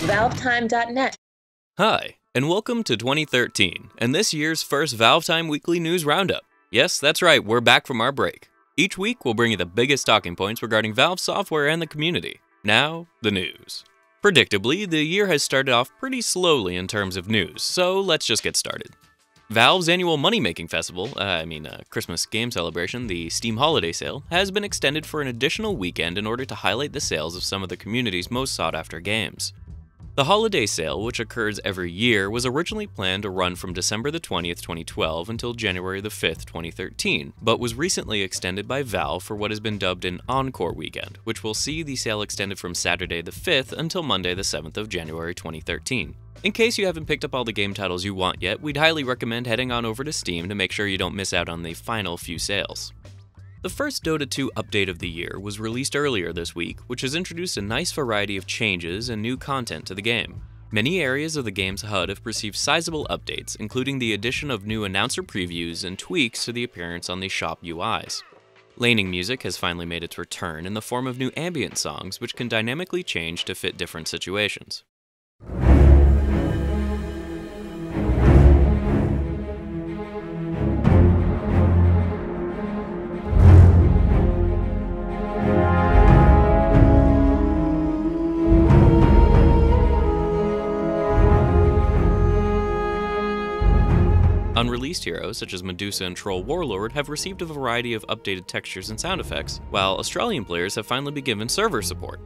ValveTime.net. Hi, and welcome to 2013, and this year's first ValveTime Weekly News Roundup. Yes, that's right, we're back from our break. Each week, we'll bring you the biggest talking points regarding Valve software and the community. Now, the news. Predictably, the year has started off pretty slowly in terms of news, so let's just get started. Valve's annual money-making festival, Christmas game celebration, the Steam Holiday Sale, has been extended for an additional weekend in order to highlight the sales of some of the community's most sought-after games. The Holiday Sale, which occurs every year, was originally planned to run from December the 20th, 2012 until January the 5th, 2013, but was recently extended by Valve for what has been dubbed an Encore weekend, which will see the sale extended from Saturday the 5th until Monday the 7th of January 2013. In case you haven't picked up all the game titles you want yet, we'd highly recommend heading on over to Steam to make sure you don't miss out on the final few sales. The first Dota 2 update of the year was released earlier this week, which has introduced a nice variety of changes and new content to the game. Many areas of the game's HUD have received sizable updates, including the addition of new announcer previews and tweaks to the appearance on the shop UIs. Laning music has finally made its return in the form of new ambient songs, which can dynamically change to fit different situations. Unreleased heroes such as Medusa and Troll Warlord have received a variety of updated textures and sound effects, while Australian players have finally been given server support.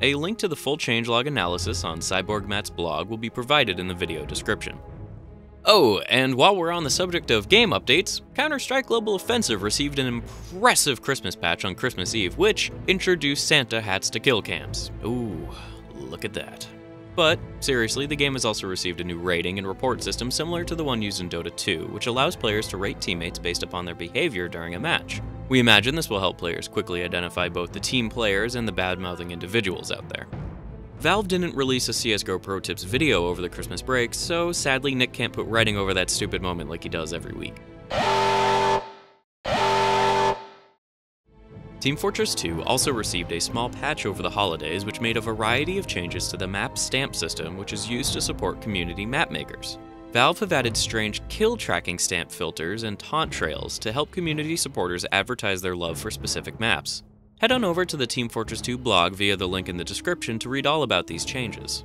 A link to the full changelog analysis on Cyborg Matt's blog will be provided in the video description. Oh, and while we're on the subject of game updates, Counterstrike Global Offensive received an impressive Christmas patch on Christmas Eve, which introduced Santa hats to kill cams. Ooh, look at that. But, seriously, the game has also received a new rating and report system similar to the one used in Dota 2, which allows players to rate teammates based upon their behavior during a match. We imagine this will help players quickly identify both the team players and the bad-mouthing individuals out there. Valve didn't release a CSGO Pro Tips video over the Christmas break, so sadly Nick can't put writing over that stupid moment like he does every week. Team Fortress 2 also received a small patch over the holidays which made a variety of changes to the map stamp system, which is used to support community map makers. Valve have added strange kill tracking stamp filters and taunt trails to help community supporters advertise their love for specific maps. Head on over to the Team Fortress 2 blog via the link in the description to read all about these changes.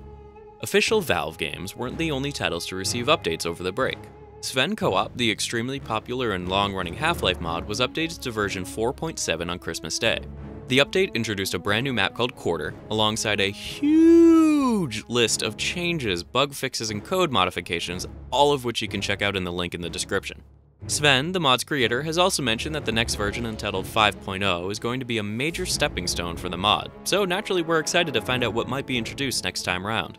Official Valve games weren't the only titles to receive updates over the break. Sven Coop, the extremely popular and long-running Half-Life mod, was updated to version 4.7 on Christmas Day. The update introduced a brand new map called Quarter, alongside a huge list of changes, bug fixes, and code modifications, all of which you can check out in the link in the description. Sven, the mod's creator, has also mentioned that the next version, entitled 5.0, is going to be a major stepping stone for the mod, so naturally we're excited to find out what might be introduced next time round.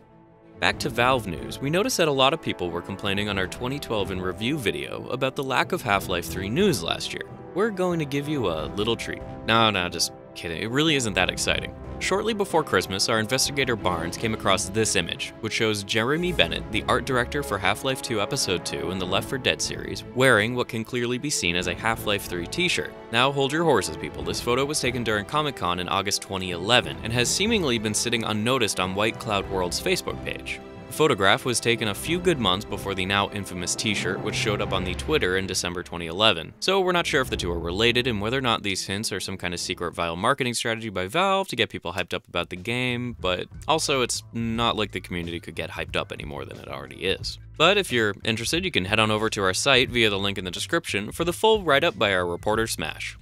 Back to Valve news, we noticed that a lot of people were complaining on our 2012 in review video about the lack of Half-Life 3 news last year. We're going to give you a little treat. No, just kidding, it really isn't that exciting. Shortly before Christmas, our investigator Barnes came across this image, which shows Jeremy Bennett, the art director for Half-Life 2 Episode 2 in the Left 4 Dead series, wearing what can clearly be seen as a Half-Life 3 t-shirt. Now hold your horses, people. This photo was taken during Comic-Con in August 2011 and has seemingly been sitting unnoticed on White Cloud World's Facebook page. The photograph was taken a few good months before the now infamous t-shirt, which showed up on the Twitter in December 2011. So we're not sure if the two are related and whether or not these hints are some kind of secret vile marketing strategy by Valve to get people hyped up about the game, but also it's not like the community could get hyped up any more than it already is. But if you're interested, you can head on over to our site via the link in the description for the full write-up by our reporter Smash.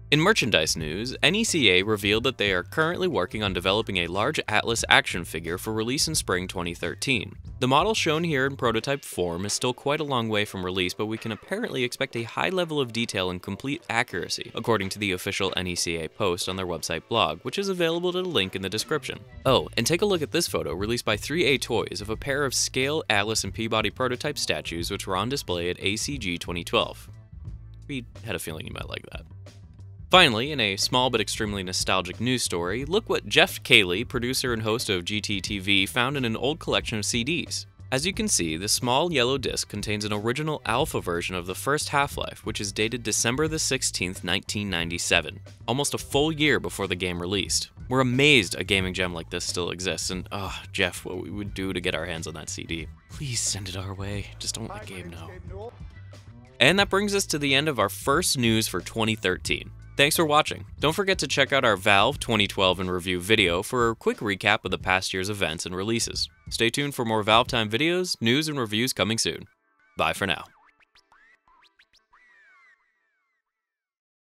In merchandise news, NECA revealed that they are currently working on developing a large Atlas action figure for release in spring 2013. The model shown here in prototype form is still quite a long way from release, but we can apparently expect a high level of detail and complete accuracy, according to the official NECA post on their website blog, which is available to the link in the description. Oh, and take a look at this photo released by threeA Toys of a pair of scale Atlas and Peabody prototype statues which were on display at ACG 2012. We had a feeling you might like that. Finally, in a small but extremely nostalgic news story, look what Geoff, Keighley, producer and host of GTTV, found in an old collection of CDs. As you can see, the small yellow disc contains an original alpha version of the first Half-Life, which is dated December the 16th, 1997, almost a full year before the game released. We're amazed a gaming gem like this still exists, and Geoff, what we would do to get our hands on that CD. Please send it our way, just don't let Gabe know. And that brings us to the end of our first news for 2013. Thanks for watching. Don't forget to check out our Valve 2012 in Review video for a quick recap of the past year's events and releases. Stay tuned for more ValveTime videos, news, and reviews coming soon. Bye for now.